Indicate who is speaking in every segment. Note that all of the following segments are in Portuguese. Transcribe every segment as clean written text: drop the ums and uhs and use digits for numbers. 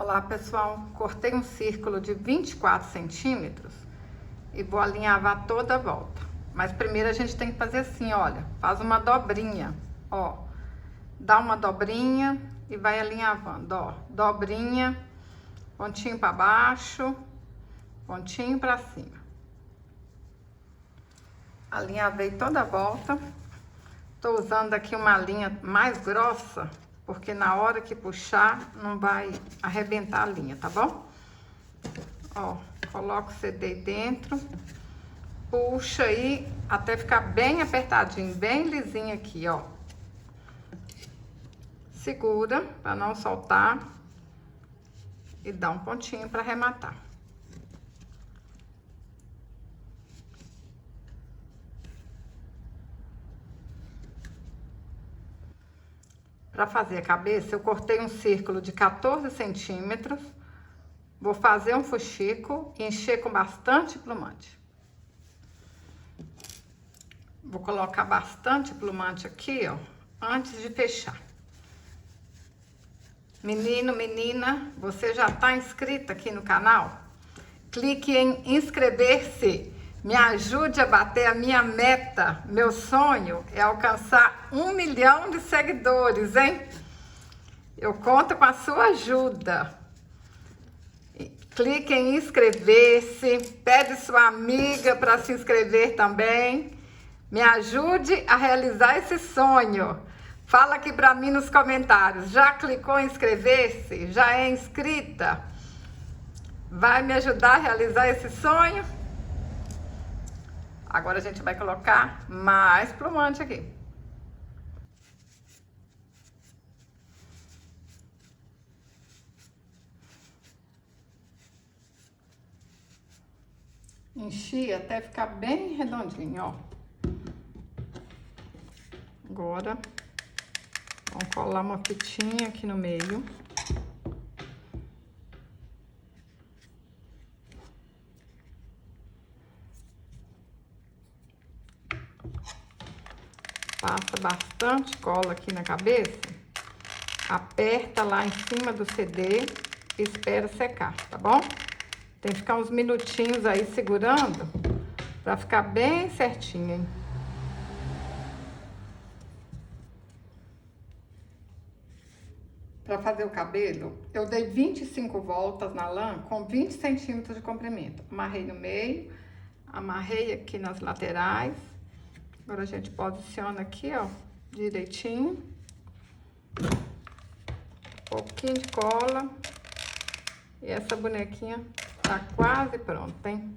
Speaker 1: Olá pessoal, cortei um círculo de 24 centímetros e vou alinhavar toda a volta. Mas primeiro a gente tem que fazer assim, olha, faz uma dobrinha, ó. Dá uma dobrinha e vai alinhavando, ó. Dobrinha, pontinho para baixo, pontinho para cima. Alinhavei toda a volta. Tô usando aqui uma linha mais grossa, porque na hora que puxar não vai arrebentar a linha, tá bom? Ó, coloca o CD dentro, puxa aí até ficar bem apertadinho, bem lisinho aqui, ó. Segura para não soltar e dá um pontinho para arrematar. Para fazer a cabeça, eu cortei um círculo de 14 centímetros. Vou fazer um fuxico e encher com bastante plumante. Vou colocar bastante plumante aqui, ó, antes de fechar. Menino, menina, você já tá inscrita aqui no canal? Clique em inscrever-se. Me ajude a bater a minha meta. Meu sonho é alcançar 1 milhão de seguidores, hein? Eu conto com a sua ajuda. Clique em inscrever-se. Pede sua amiga para se inscrever também. Me ajude a realizar esse sonho. Fala aqui para mim nos comentários. Já clicou em inscrever-se? Já é inscrita? Vai me ajudar a realizar esse sonho? Agora a gente vai colocar mais plumante aqui. Enchi até ficar bem redondinho, ó. Agora, vamos colar uma fitinha aqui no meio. Passa bastante cola aqui na cabeça, aperta lá em cima do CD e espera secar, tá bom? Tem que ficar uns minutinhos aí segurando pra ficar bem certinho, hein? Pra fazer o cabelo, eu dei 25 voltas na lã com 20 centímetros de comprimento. Amarrei no meio, amarrei aqui nas laterais. Agora a gente posiciona aqui, ó, direitinho. Um pouquinho de cola. E essa bonequinha tá quase pronta, hein?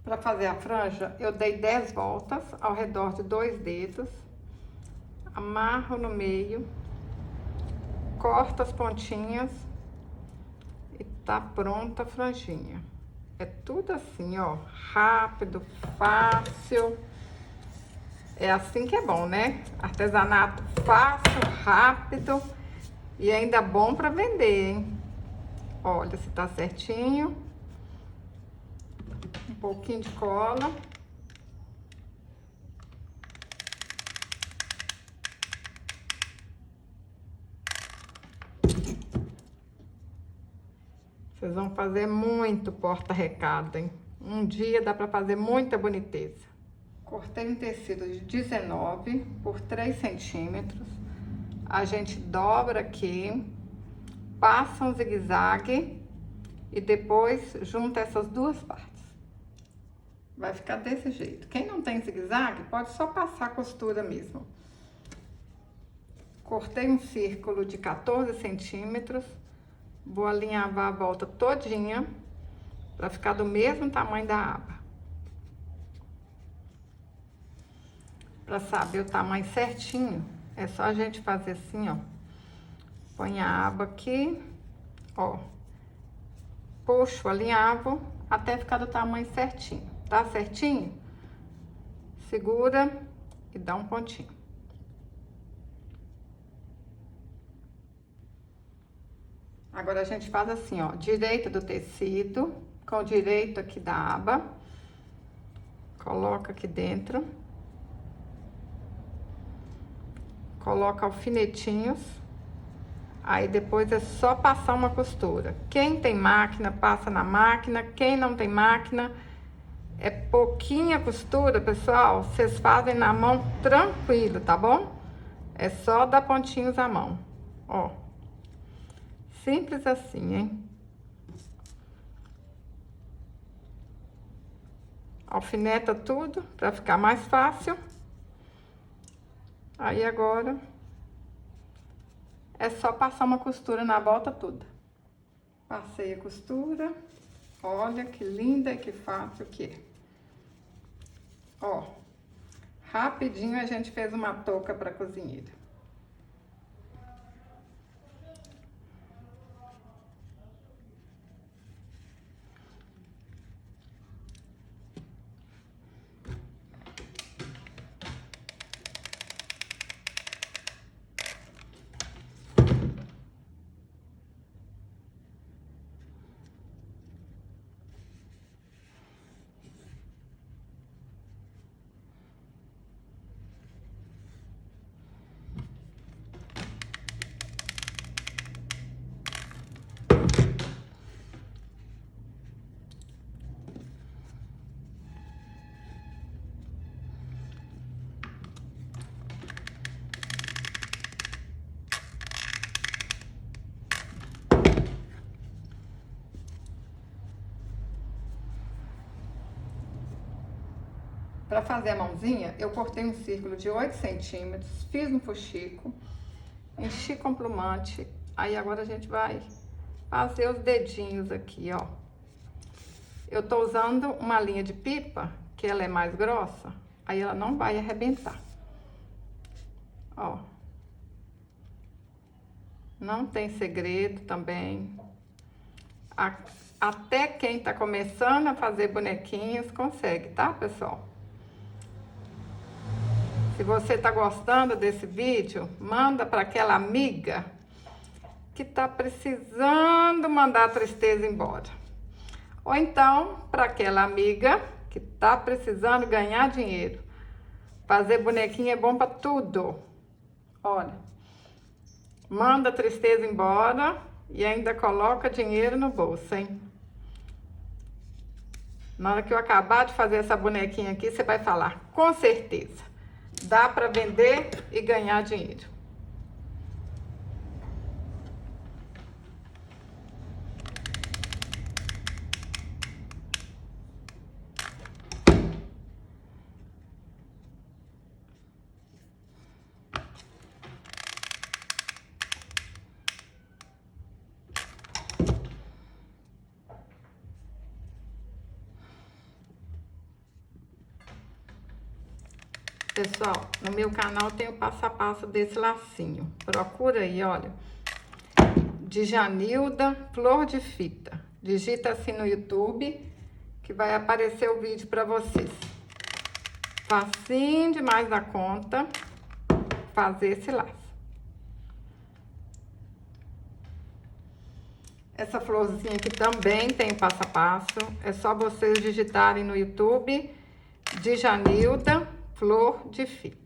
Speaker 1: Para fazer a franja, eu dei 10 voltas ao redor de 2 dedos. Amarro no meio, corto as pontinhas e tá pronta a franjinha. É tudo assim, ó, rápido, fácil. É assim que é bom, né? Artesanato fácil, rápido e ainda bom para vender, hein? Olha se tá certinho. Um pouquinho de cola. Vocês vão fazer muito porta-recado, hein? Um dia dá para fazer muita boniteza. Cortei um tecido de 19 por 3 centímetros. A gente dobra aqui, passa um zigue-zague e depois junta essas duas partes. Vai ficar desse jeito. Quem não tem zigue-zague, pode só passar a costura mesmo. Cortei um círculo de 14 centímetros. Vou alinhavar a volta todinha para ficar do mesmo tamanho da aba. Para saber o tamanho certinho, é só a gente fazer assim, ó. Põe a aba aqui, ó. Puxo, alinhavo até ficar do tamanho certinho. Tá certinho? Segura e dá um pontinho. Agora a gente faz assim, ó, direita do tecido, com o direito aqui da aba, coloca aqui dentro, coloca alfinetinhos, aí depois é só passar uma costura. Quem tem máquina, passa na máquina, quem não tem máquina, é pouquinha costura, pessoal, vocês fazem na mão tranquilo, tá bom? É só dar pontinhos à mão, ó. Simples assim, hein? Alfineta tudo pra ficar mais fácil. Aí agora é só passar uma costura na volta toda. Passei a costura. Olha que linda e que fácil que é. Ó, rapidinho a gente fez uma touca pra cozinheira. Para fazer a mãozinha, eu cortei um círculo de 8 centímetros, fiz um fuxico, enchi com plumante. Aí agora a gente vai fazer os dedinhos aqui, ó. Eu tô usando uma linha de pipa, que ela é mais grossa, aí ela não vai arrebentar. Ó. Não tem segredo também. Até quem tá começando a fazer bonequinhos consegue, tá, pessoal? Se você tá gostando desse vídeo, manda para aquela amiga que tá precisando mandar a tristeza embora. Ou então, para aquela amiga que tá precisando ganhar dinheiro. Fazer bonequinho é bom para tudo. Olha, manda a tristeza embora e ainda coloca dinheiro no bolso, hein? Na hora que eu acabar de fazer essa bonequinha aqui, você vai falar, com certeza. Dá para vender e ganhar dinheiro. Pessoal, no meu canal tem o passo a passo desse lacinho. Procura aí, olha. Djanilda Flor de Fita. Digita assim no YouTube que vai aparecer o vídeo para vocês. Facinho demais da conta fazer esse laço. Essa florzinha aqui também tem o passo a passo. É só vocês digitarem no YouTube Djanilda Flor de Fita.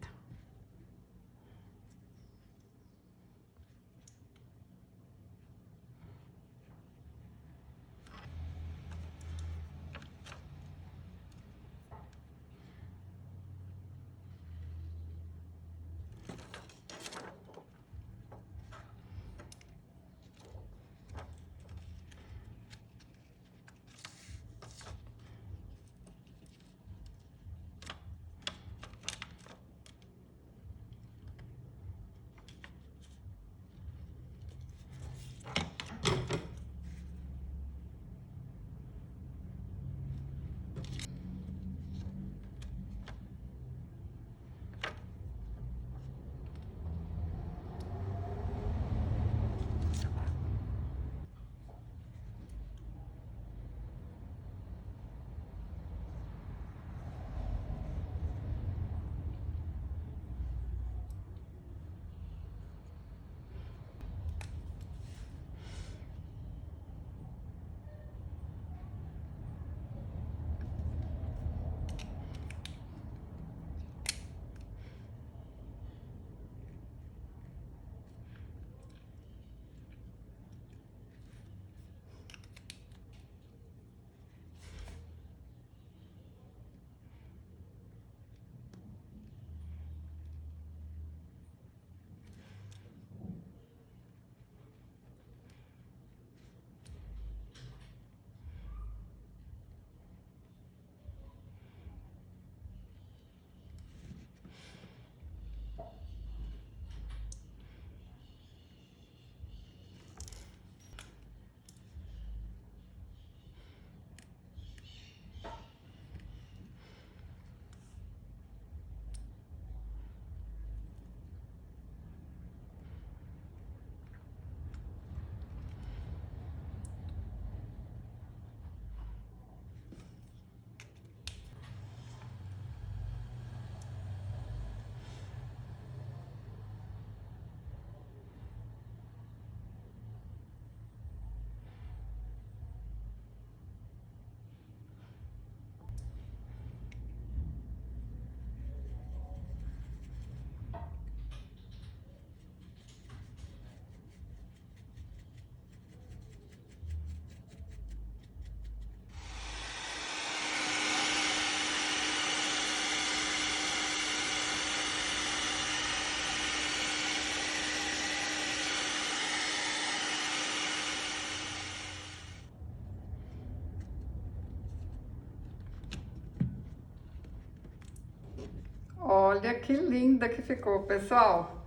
Speaker 1: Olha que linda que ficou, pessoal.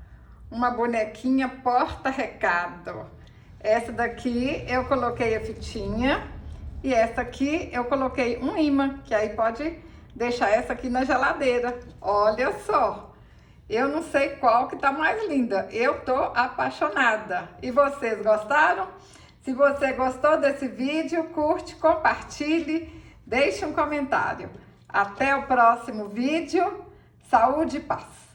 Speaker 1: Uma bonequinha porta-recado. Essa daqui eu coloquei a fitinha e essa aqui eu coloquei um imã, que aí pode deixar essa aqui na geladeira. Olha só, eu não sei qual que tá mais linda. Eu tô apaixonada. E vocês gostaram? Se você gostou desse vídeo, curte, compartilhe, deixe um comentário. Até o próximo vídeo. Saúde e paz!